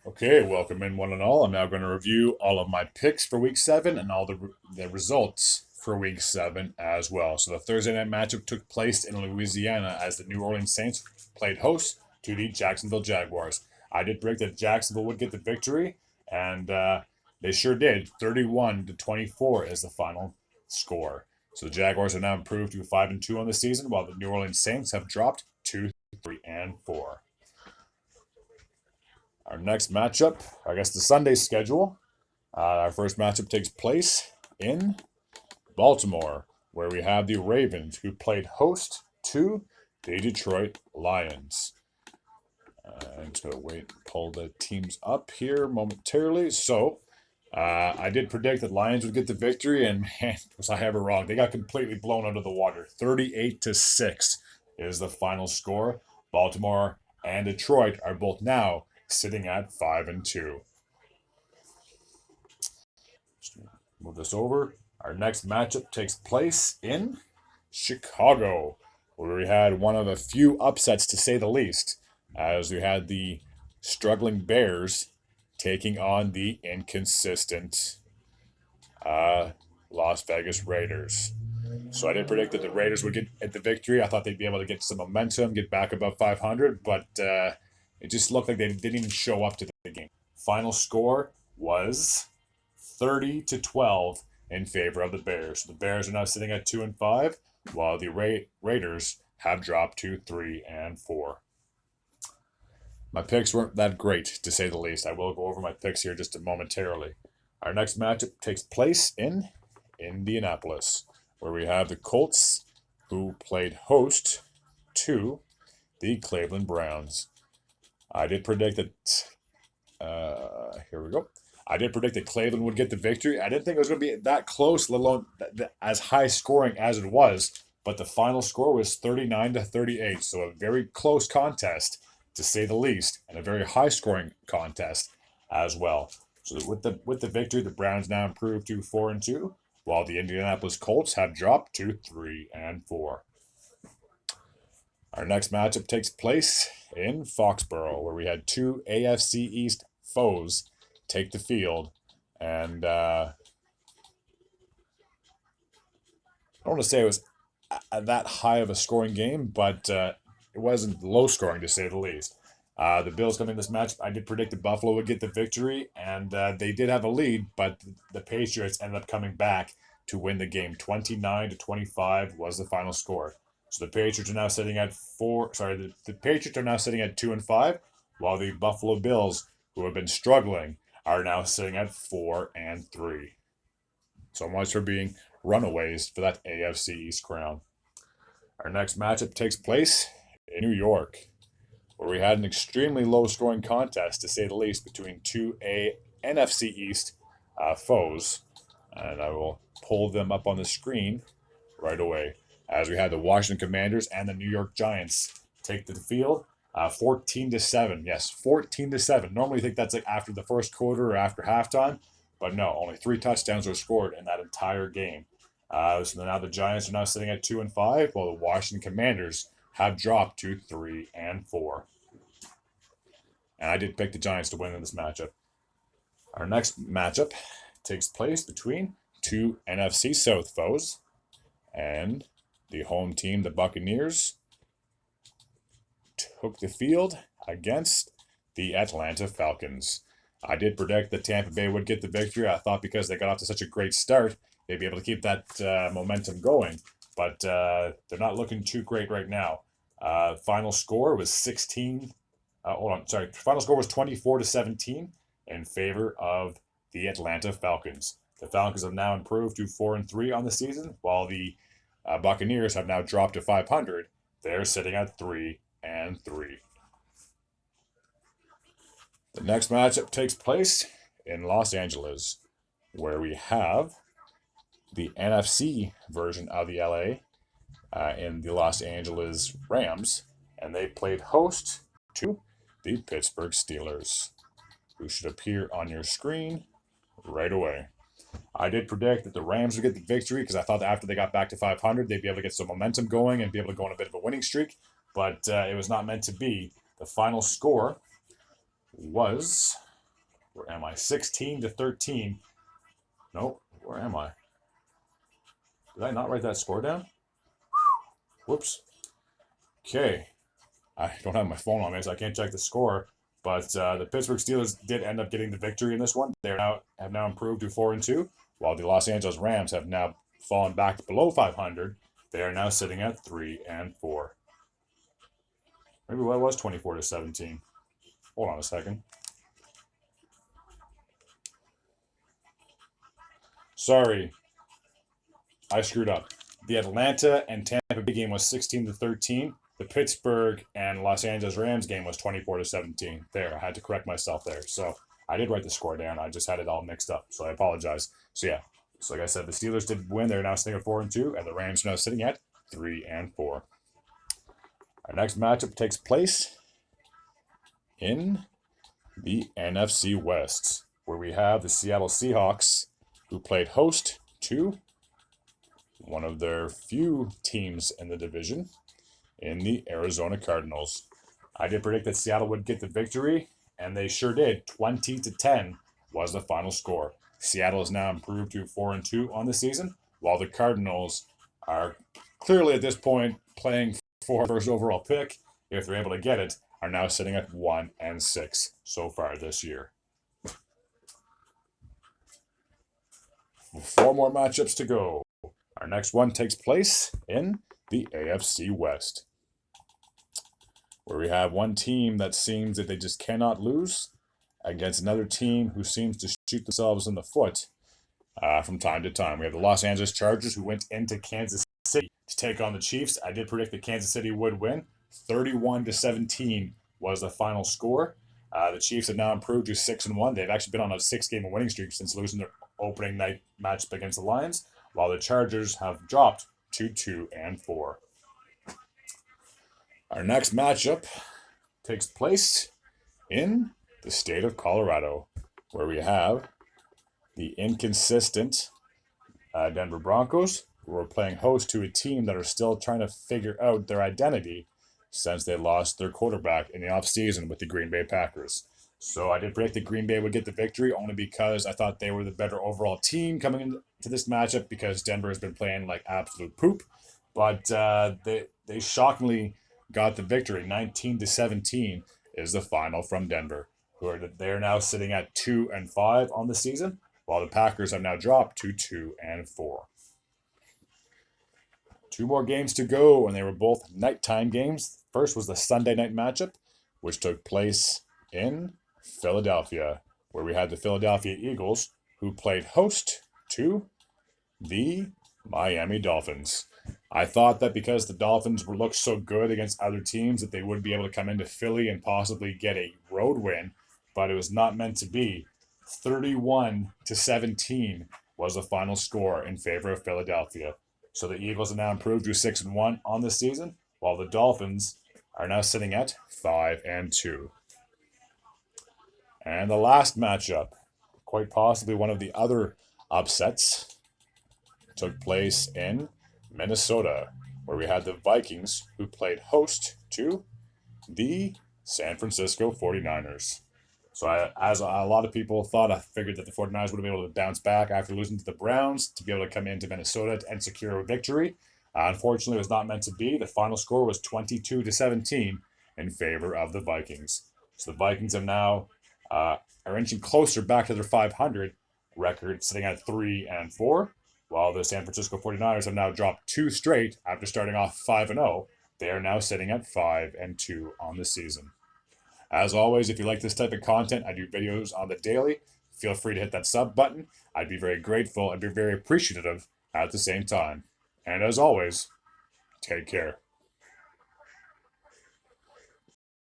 Okay, welcome in one and all. I'm now going to review all of my picks for week 7 and all the results for week 7 as well. So the Thursday night matchup took place in Louisiana as the New Orleans Saints played host to the Jacksonville Jaguars. I did predict that Jacksonville would get the victory, and they sure did. 31-24 is the final score. So the Jaguars have now improved to 5-2 on the season, while the New Orleans Saints have dropped to 3-4. Our next matchup, I guess the Sunday schedule. Our first matchup takes place in Baltimore, where we have the Ravens, who played host to the Detroit Lions. I'm just going to wait and pull the teams up here momentarily. So, I did predict that Lions would get the victory, and man, was I ever wrong. They got completely blown out of the water. 38-6 is the final score. Baltimore and Detroit are both now sitting at 5-2. Move this over. Our next matchup takes place in Chicago, where we had one of a few upsets to say the least, as we had the struggling Bears taking on the inconsistent Las Vegas Raiders. So I did predict that the Raiders would get at the victory. I thought they'd be able to get some momentum, get back above 500, but it just looked like they didn't even show up to the game. Final score was 30-12 in favor of the Bears. The Bears are now sitting at 2-5, while the Raiders have dropped to 3-4. My picks weren't that great, to say the least. I will go over my picks here just momentarily. Our next matchup takes place in Indianapolis, where we have the Colts, who played host to the Cleveland Browns. I did predict that. Here we go. I did predict that Cleveland would get the victory. I didn't think it was going to be that close, let alone as high scoring as it was. But the final score was 39-38, so a very close contest, to say the least, and a very high scoring contest as well. So with the victory, the Browns now improved to 4-2, while the Indianapolis Colts have dropped to 3-4. Our next matchup takes place in Foxborough, where we had two AFC East foes take the field, and I don't want to say it was that high of a scoring game, but it wasn't low scoring, to say the least. The Bills coming in this match, I did predict that Buffalo would get the victory, and they did have a lead, but the Patriots ended up coming back to win the game. 29-25 was the final score. So the Patriots are now sitting at the Patriots are now sitting at 2-5, while the Buffalo Bills, who have been struggling, are now sitting at 4-3. So much for being runaways for that AFC East crown. Our next matchup takes place in New York, where we had an extremely low scoring contest, to say the least, between two NFC East foes. And I will pull them up on the screen right away, as we had the Washington Commanders and the New York Giants take the field. 14-7. Yes, 14-7. Normally you think that's like after the first quarter or after halftime, but no, only 3 touchdowns were scored in that entire game. So now the Giants are now sitting at 2-5, while the Washington Commanders have dropped to 3-4. And I did pick the Giants to win in this matchup. Our next matchup takes place between two NFC South foes, and the home team, the Buccaneers, took the field against the Atlanta Falcons. I did predict that Tampa Bay would get the victory. I thought because they got off to such a great start, they'd be able to keep that momentum going. But they're not looking too great right now. Final score was 16. Final score was 24-17 in favor of the Atlanta Falcons. The Falcons have now improved to 4-3 on the season, while the Buccaneers have now dropped to 500. They're sitting at 3-3. The next matchup takes place in Los Angeles, where we have the NFC version of the LA in the Los Angeles Rams, and they played host to the Pittsburgh Steelers, who should appear on your screen right away. I did predict that the Rams would get the victory because I thought that after they got back to 500, they'd be able to get some momentum going and be able to go on a bit of a winning streak, but it was not meant to be. The final score was Where am I? 16-13. Nope. Where am I? Did I not write that score down? Whoops. Okay. I don't have my phone on me, so I can't check the score. But the Pittsburgh Steelers did end up getting the victory in this one. They have now improved to 4-2, while the Los Angeles Rams have now fallen back below 500. They are now sitting at 3-4. Maybe what was 24-17. Hold on a second. Sorry, I screwed up. The Atlanta and Tampa Bay game was 16-13. The Pittsburgh and Los Angeles Rams game was 24-17. There, I had to correct myself there. So I did write the score down. I just had it all mixed up. So I apologize. So yeah, so like I said, the Steelers did win. They're now sitting at 4-2, and the Rams are now sitting at 3-4. Our next matchup takes place in the NFC West, where we have the Seattle Seahawks, who played host to one of their few teams in the division, in the Arizona Cardinals. I did predict that Seattle would get the victory, and they sure did. 20-10 was the final score. Seattle has now improved to 4-2 on the season, while the Cardinals are clearly at this point playing for first overall pick, if they're able to get it, are now sitting at 1-6 so far this year. 4 more matchups to go. Our next one takes place in the AFC West, where we have one team that seems that they just cannot lose against another team who seems to shoot themselves in the foot from time to time. We have the Los Angeles Chargers, who went into Kansas City to take on the Chiefs. I did predict that Kansas City would win. 31-17 was the final score. The Chiefs have now improved to 6-1. They've actually been on a 6-game winning streak since losing their opening night matchup against the Lions, while the Chargers have dropped to 2-4. Our next matchup takes place in the state of Colorado, where we have the inconsistent Denver Broncos, who are playing host to a team that are still trying to figure out their identity since they lost their quarterback in the offseason with the Green Bay Packers. So I did predict that Green Bay would get the victory, only because I thought they were the better overall team coming into this matchup, because Denver has been playing like absolute poop. But they shockingly got the victory. 19-17 is the final from Denver, they're now sitting at 2-5 on the season, while the Packers have now dropped to 2-4. 2 more games to go, and they were both nighttime games. First was the Sunday night matchup, which took place in Philadelphia, where we had the Philadelphia Eagles, who played host to the Miami Dolphins. I thought that because the Dolphins looked so good against other teams that they would be able to come into Philly and possibly get a road win, but it was not meant to be. 31-17 was the final score in favor of Philadelphia. So the Eagles have now improved to 6-1 on the season, while the Dolphins are now sitting at 5-2. And the last matchup, quite possibly one of the other upsets, took place in Minnesota, where we had the Vikings, who played host to the San Francisco 49ers. So as a lot of people thought, I figured that the 49ers would have been able to bounce back after losing to the Browns to be able to come into Minnesota and secure a victory. Unfortunately, it was not meant to be. The final score was 22-17 in favor of the Vikings. So the Vikings have now are inching closer back to their 500 record, sitting at 3-4, while the San Francisco 49ers have now dropped 2 straight after starting off 5-0. They are now sitting at 5-2 on the season. As always, if you like this type of content, I do videos on the daily. Feel free to hit that sub button. I'd be very grateful. I'd be very appreciative at the same time. And as always, take care.